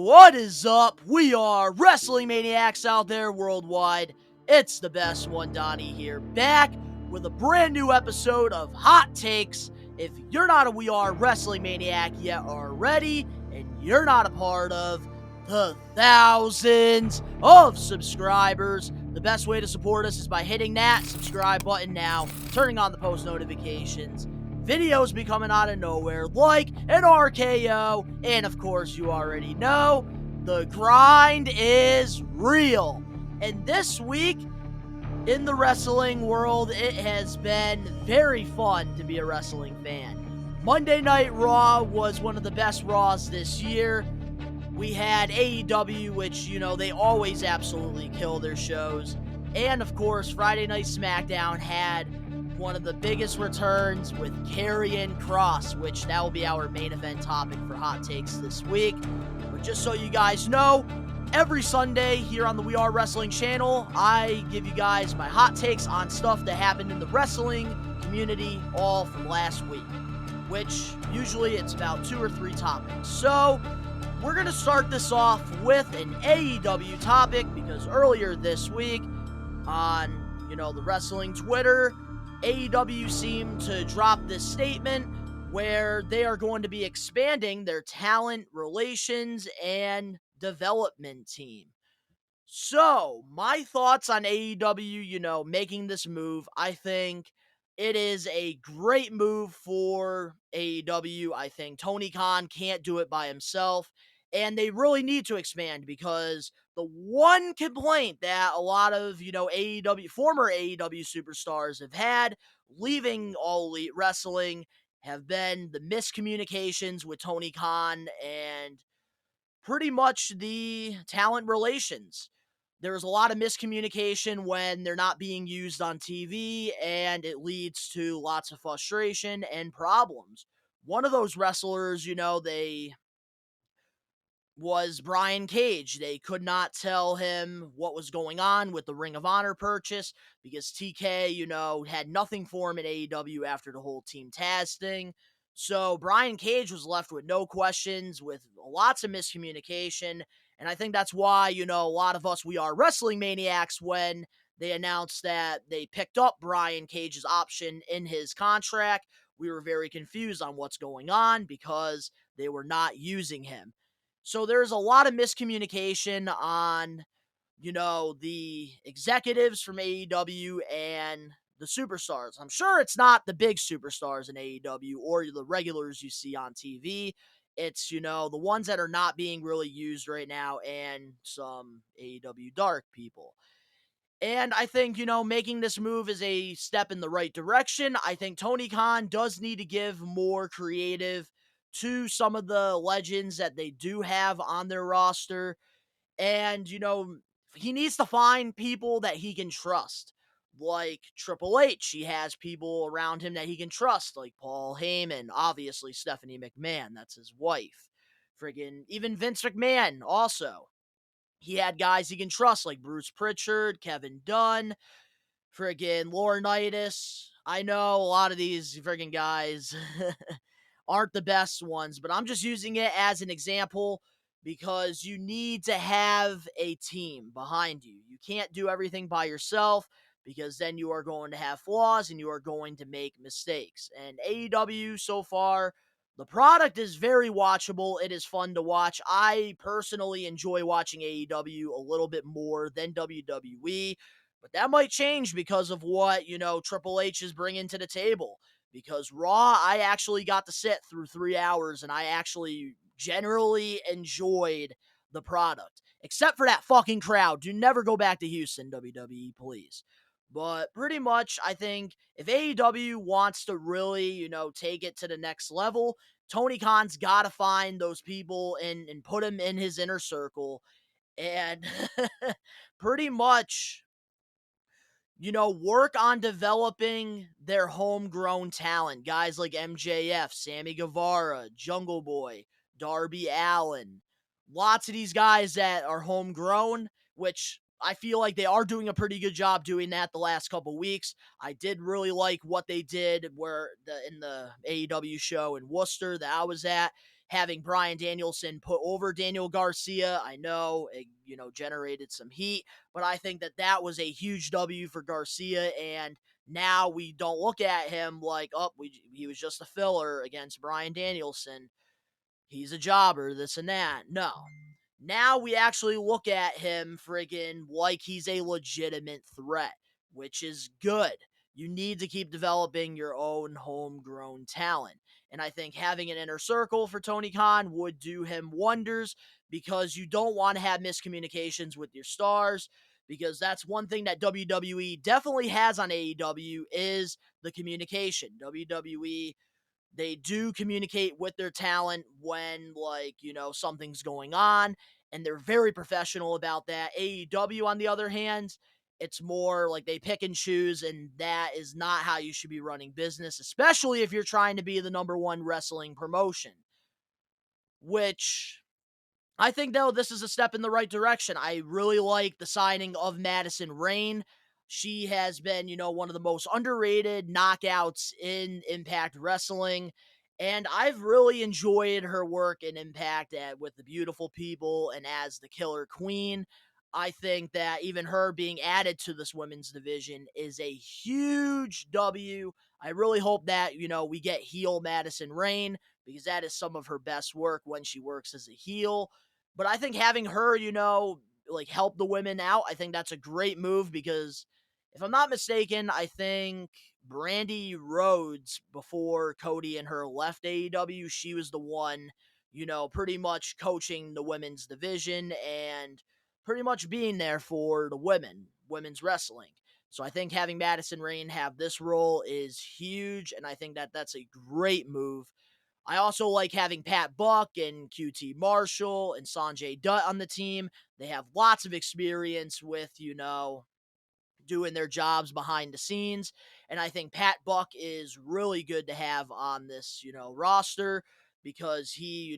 What is up? We are Wrestling Maniacs out there worldwide. It's the best one, Donnie here, back with a brand new episode of Hot Takes. If you're not a We Are Wrestling Maniac yet already, and you're not a part of the thousands of subscribers, the best way to support us is by hitting that subscribe button now, turning on the post notifications. Videos be coming out of nowhere like an RKO, and of course you already know, the grind is real. And this week, in the wrestling world, it has been very fun to be a wrestling fan. Monday Night Raw was one of the best Raws this year. We had AEW, which, they always absolutely kill their shows. And of course, Friday Night SmackDown had one of the biggest returns with KARRION Kross, which that will be our main event topic for Hot Takes this week. But just so you guys know, every Sunday here on the We Are Wrestling channel, I give you guys my hot takes on stuff that happened in the wrestling community all from last week, which usually it's about 2 or 3 topics. So we're going to start this off with an AEW topic because earlier this week on, the wrestling Twitter, AEW seemed to drop this statement where they are going to be expanding their talent relations and development team. So, my thoughts on AEW, making this move, I think it is a great move for AEW. I think Tony Khan can't do it by himself, and they really need to expand because the one complaint that a lot of, former AEW superstars have had leaving All Elite Wrestling have been the miscommunications with Tony Khan and pretty much the talent relations. There's a lot of miscommunication when they're not being used on TV, and it leads to lots of frustration and problems. One of those wrestlers, they was Brian Cage. They could not tell him what was going on with the Ring of Honor purchase because TK, had nothing for him at AEW after the whole Team Taz thing. So Brian Cage was left with no questions, with lots of miscommunication. And I think that's why, a lot of us, We Are Wrestling Maniacs, when they announced that they picked up Brian Cage's option in his contract, we were very confused on what's going on because they were not using him. So there's a lot of miscommunication on, the executives from AEW and the superstars. I'm sure it's not the big superstars in AEW or the regulars you see on TV. It's, the ones that are not being really used right now and some AEW Dark people. And I think, making this move is a step in the right direction. I think Tony Khan does need to give more creative to some of the legends that they do have on their roster. And, he needs to find people that he can trust. Like Triple H, he has people around him that he can trust, like Paul Heyman, obviously Stephanie McMahon, that's his wife. Friggin' even Vince McMahon also. He had guys he can trust, like Bruce Pritchard, Kevin Dunn, friggin' Laurinaitis. I know a lot of these friggin' guys aren't the best ones, but I'm just using it as an example because you need to have a team behind you. You can't do everything by yourself because then you are going to have flaws and you are going to make mistakes. And AEW so far, the product is very watchable. It is fun to watch. I personally enjoy watching AEW a little bit more than WWE, but that might change because of what, Triple H is bringing to the table. Because Raw, I actually got to sit through 3 hours, and I actually generally enjoyed the product. Except for that fucking crowd. Do never go back to Houston, WWE, please. But pretty much, I think if AEW wants to really, take it to the next level, Tony Khan's got to find those people and put them in his inner circle. And pretty much, work on developing their homegrown talent. Guys like MJF, Sammy Guevara, Jungle Boy, Darby Allin. Lots of these guys that are homegrown, which I feel like they are doing a pretty good job doing that the last couple weeks. I did really like what they did in the AEW show in Worcester that I was at. having Bryan Danielson put over Daniel Garcia. I know it, generated some heat, but I think that that was a huge W for Garcia, and now we don't look at him like, oh, he was just a filler against Bryan Danielson. He's a jobber, this and that. No. Now we actually look at him friggin' like he's a legitimate threat, which is good. You need to keep developing your own homegrown talent. And I think having an inner circle for Tony Khan would do him wonders, because you don't want to have miscommunications with your stars, because that's one thing that WWE definitely has on AEW is the communication. WWE, they do communicate with their talent when, like, something's going on, and they're very professional about that. AEW, on the other hand, it's more like they pick and choose, and that is not how you should be running business, especially if you're trying to be the number one wrestling promotion. Which I think, though, this is a step in the right direction. I really like the signing of Madison Rayne. She has been, one of the most underrated knockouts in Impact Wrestling. And I've really enjoyed her work in Impact with the beautiful people and as the Killer Queen. I think that even her being added to this women's division is a huge W. I really hope that, we get heel Madison Rayne, because that is some of her best work when she works as a heel. But I think having her, like, help the women out, I think that's a great move, because if I'm not mistaken, I think Brandy Rhodes, before Cody and her left AEW, she was the one, pretty much coaching the women's division and pretty much being there for the women's wrestling. So I think having Madison Rayne have this role is huge, and I think that that's a great move. I also like having Pat Buck and QT Marshall and Sanjay Dutt on the team. They have lots of experience with, doing their jobs behind the scenes. And I think Pat Buck is really good to have on this, roster, because he,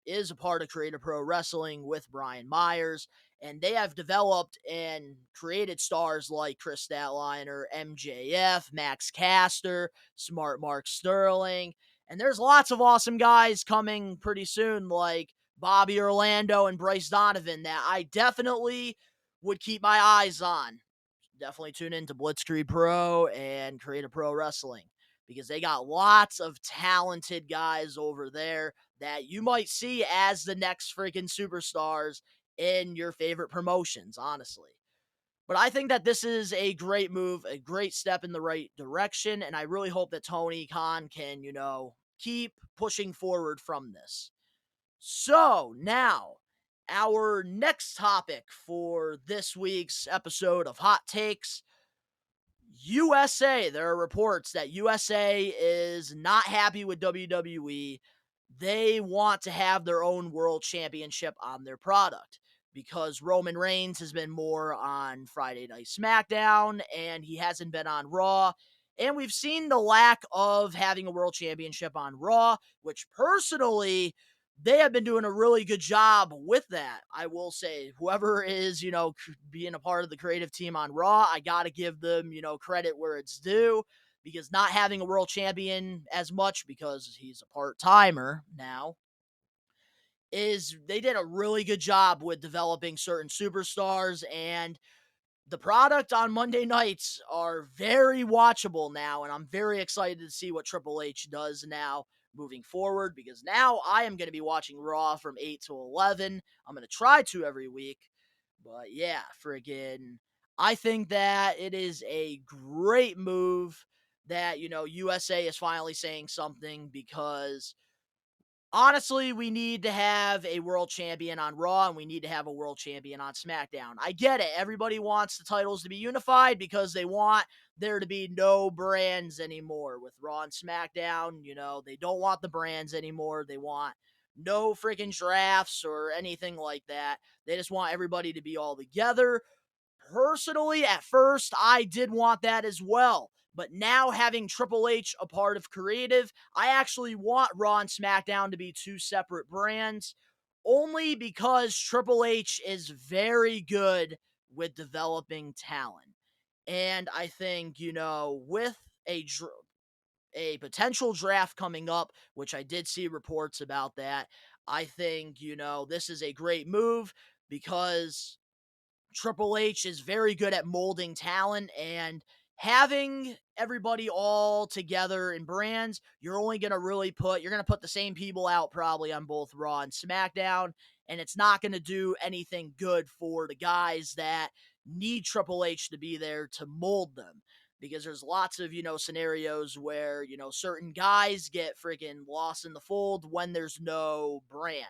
is a part of Creative Pro Wrestling with Brian Myers. And they have developed and created stars like Chris Statlander, MJF, Max Caster, Smart Mark Sterling. And there's lots of awesome guys coming pretty soon, like Bobby Orlando and Bryce Donovan, that I definitely would keep my eyes on. Definitely tune into Blitzkrieg Pro and Creative Pro Wrestling, because they got lots of talented guys over there that you might see as the next freaking superstars in your favorite promotions, honestly. But I think that this is a great move, a great step in the right direction, and I really hope that Tony Khan can, keep pushing forward from this. So, now, our next topic for this week's episode of Hot Takes: USA. There are reports that USA is not happy with WWE. They want to have their own world championship on their product, because Roman Reigns has been more on Friday Night SmackDown and he hasn't been on Raw. And we've seen the lack of having a world championship on Raw, which personally, they have been doing a really good job with that. I will say, whoever is, being a part of the creative team on Raw, I got to give them, credit where it's due, because not having a world champion as much, because he's a part-timer now, is they did a really good job with developing certain superstars, and the product on Monday nights are very watchable now, and I'm very excited to see what Triple H does now moving forward, because now I am going to be watching Raw from 8 to 11. I'm going to try to every week, but yeah, friggin', I think that it is a great move that, USA is finally saying something, because honestly, we need to have a world champion on Raw, and we need to have a world champion on SmackDown. I get it. Everybody wants the titles to be unified because they want there to be no brands anymore with Raw and SmackDown. They don't want the brands anymore. They want no freaking drafts or anything like that. They just want everybody to be all together. Personally, at first, I did want that as well. But now, having Triple H a part of creative, I actually want Raw and SmackDown to be two separate brands, only because Triple H is very good with developing talent. And I think, with a a potential draft coming up, which I did see reports about that. I think, this is a great move because Triple H is very good at molding talent, and having everybody all together in brands, you're going to put the same people out probably on both Raw and SmackDown, and it's not going to do anything good for the guys that need Triple H to be there to mold them. Because there's lots of, scenarios where, certain guys get freaking lost in the fold when there's no brand.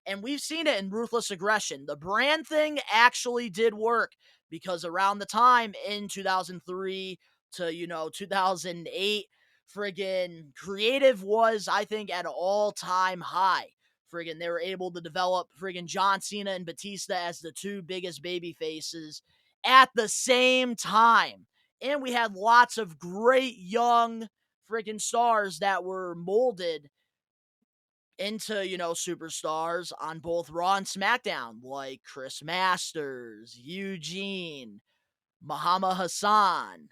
And we've seen it in Ruthless Aggression. The brand thing actually did work because around the time in 2003 to, 2008, friggin' creative was, I think, at an all-time high. Friggin' they were able to develop friggin' John Cena and Batista as the two biggest baby faces at the same time. And we had lots of great young friggin' stars that were molded into, superstars on both Raw and SmackDown, like Chris Masters, Eugene, Muhammad Hassan.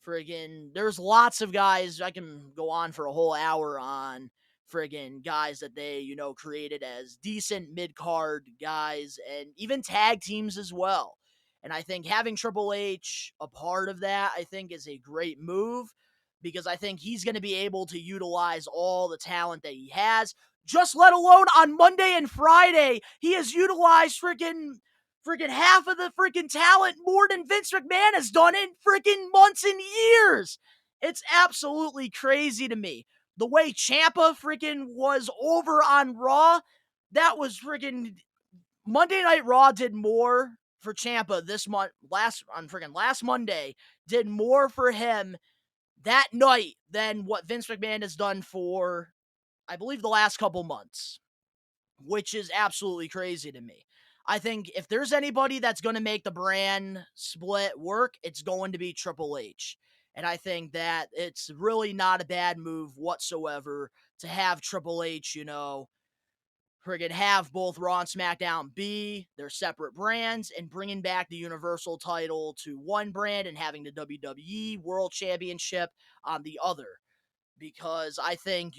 Friggin', there's lots of guys. I can go on for a whole hour on friggin' guys that they, created as decent mid card guys and even tag teams as well. And I think having Triple H a part of that, I think, is a great move because I think he's going to be able to utilize all the talent that he has. Just let alone on Monday and Friday, he has utilized freaking half of the freaking talent more than Vince McMahon has done in freaking months and years. It's absolutely crazy to me. The way Ciampa freaking was over on Raw, that was freaking Monday Night Raw did more for Ciampa this month last Monday did more for him that night than what Vince McMahon has done for I believe the last couple months, which is absolutely crazy to me. I think if there's anybody that's going to make the brand split work, it's going to be Triple H. And I think that it's really not a bad move whatsoever to have Triple H, friggin' have both Raw and SmackDown be their separate brands and bringing back the Universal title to one brand and having the WWE World Championship on the other. Because I think,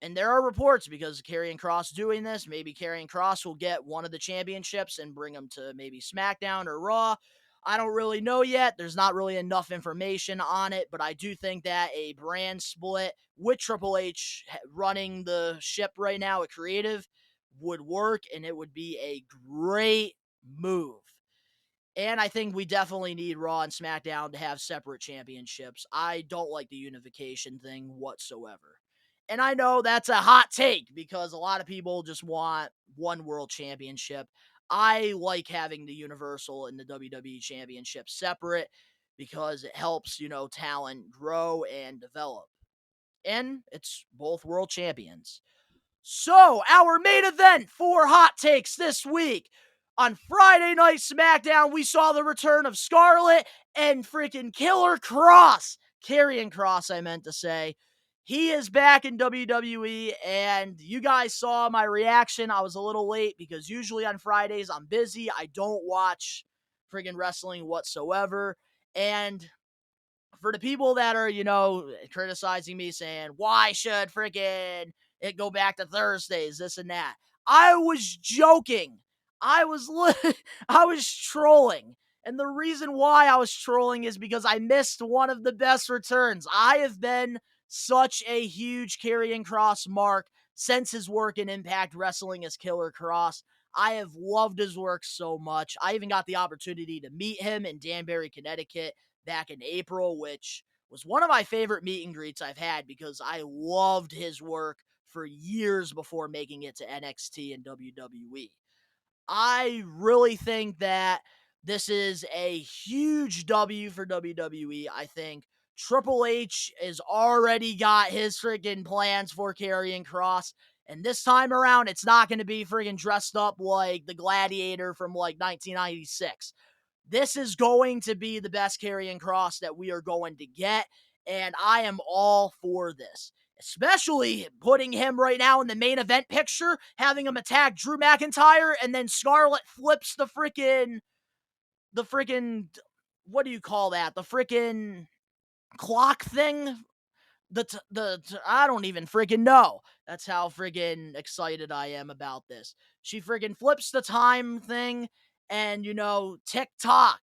and there are reports because Karrion Kross doing this, maybe Karrion Kross will get one of the championships and bring them to maybe SmackDown or Raw. I don't really know yet. There's not really enough information on it, but I do think that a brand split with Triple H running the ship right now at Creative would work, and it would be a great move. And I think we definitely need Raw and SmackDown to have separate championships. I don't like the unification thing whatsoever. And I know that's a hot take because a lot of people just want one world championship. I like having the Universal and the WWE Championship separate because it helps, talent grow and develop. And it's both world champions. So, our main event for Hot Takes this week. On Friday Night SmackDown, we saw the return of Scarlett and freaking Killer Kross. Karrion Kross, I meant to say. He is back in WWE, and you guys saw my reaction. I was a little late because usually on Fridays I'm busy. I don't watch friggin' wrestling whatsoever. And for the people that are, criticizing me saying, why should freaking it go back to Thursdays, this and that? I was joking. I was I was trolling. And the reason why I was trolling is because I missed one of the best returns. I have been such a huge Karrion Kross mark since his work in Impact Wrestling as Killer Kross. I have loved his work so much. I even got the opportunity to meet him in Danbury, Connecticut back in April, which was one of my favorite meet and greets I've had because I loved his work for years before making it to NXT and WWE. I really think that this is a huge W for WWE. I think Triple H has already got his freaking plans for Karrion Kross. And this time around, it's not going to be freaking dressed up like the Gladiator from like 1996. This is going to be the best Karrion Kross that we are going to get, and I am all for this. Especially putting him right now in the main event picture, having him attack Drew McIntyre, and then Scarlett flips the freaking, what do you call that? The freaking clock thing I don't even freaking know. That's how freaking excited I am about this. She freaking flips the time thing, and TikTok.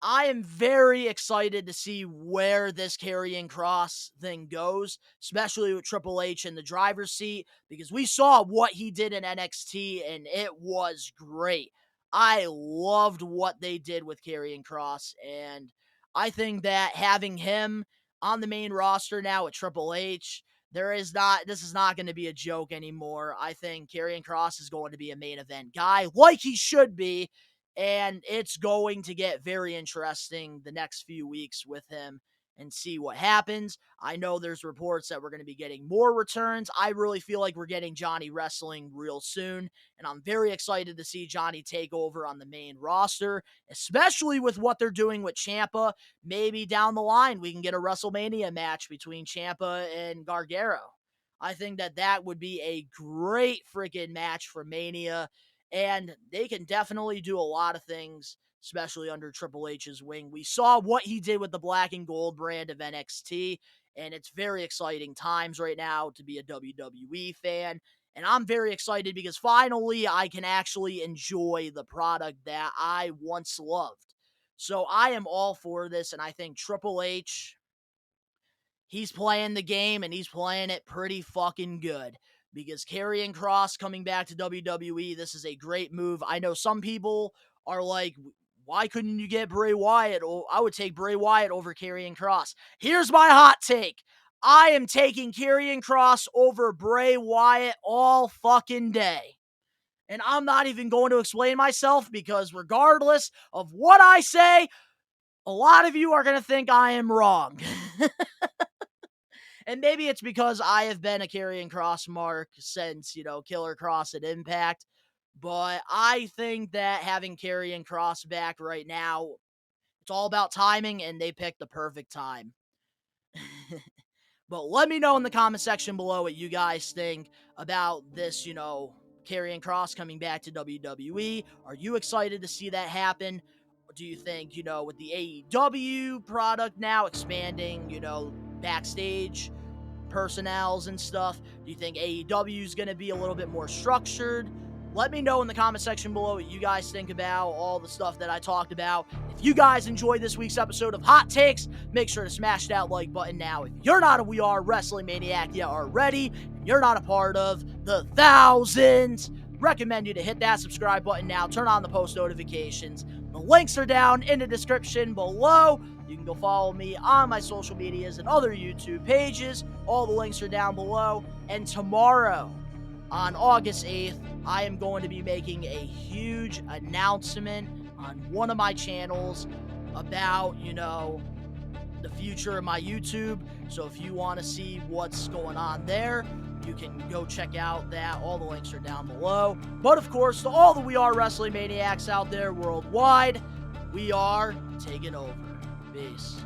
I am very excited to see where this Karrion Kross thing goes, especially with Triple H in the driver's seat, because we saw what he did in NXT and it was great. I loved what they did with Karrion Kross, and I think that having him on the main roster now with Triple H, this is not going to be a joke anymore. I think Karrion Kross is going to be a main event guy like he should be. And it's going to get very interesting the next few weeks with him and see what happens. I know there's reports that we're going to be getting more returns. I really feel like we're getting Johnny wrestling real soon, and I'm very excited to see Johnny take over on the main roster, especially with what they're doing with Ciampa. Maybe down the line we can get a WrestleMania match between Ciampa and Gargano. I think that would be a great freaking match for Mania. And they can definitely do a lot of things, especially under Triple H's wing. We saw what he did with the black and gold brand of NXT, and it's very exciting times right now to be a WWE fan. And I'm very excited because finally I can actually enjoy the product that I once loved. So I am all for this, and I think Triple H, he's playing the game, and he's playing it pretty fucking good. Because Karrion Kross coming back to WWE, this is a great move. I know some people are like, why couldn't you get Bray Wyatt? Oh, I would take Bray Wyatt over Karrion Kross. Here's my hot take. I am taking Karrion Kross over Bray Wyatt all fucking day. And I'm not even going to explain myself because regardless of what I say, a lot of you are going to think I am wrong. And maybe it's because I have been a Karrion Kross mark since, Killer Kross at Impact. But I think that having Karrion Kross back right now, it's all about timing, and they picked the perfect time. But let me know in the comment section below what you guys think about this, Karrion Kross coming back to WWE. Are you excited to see that happen? Or do you think, with the AEW product now expanding, backstage personnels and stuff, do you think AEW is going to be a little bit more structured? Let me know in the comment section below what you guys think about all the stuff that I talked about. If you guys enjoyed this week's episode of Hot Takes, make sure to smash that like button now. If you're not a We Are Wrestling Maniac yet already, and you're not a part of the thousands, recommend you to hit that subscribe button now. Turn on the post notifications. The links are down in the description below. You can go follow me on my social medias and other YouTube pages. All the links are down below. And tomorrow, on August 8th, I am going to be making a huge announcement on one of my channels about, the future of my YouTube. So if you want to see what's going on there, you can go check out that. All the links are down below. But of course, to all the We Are Wrestling Maniacs out there worldwide, we are taking over. Peace.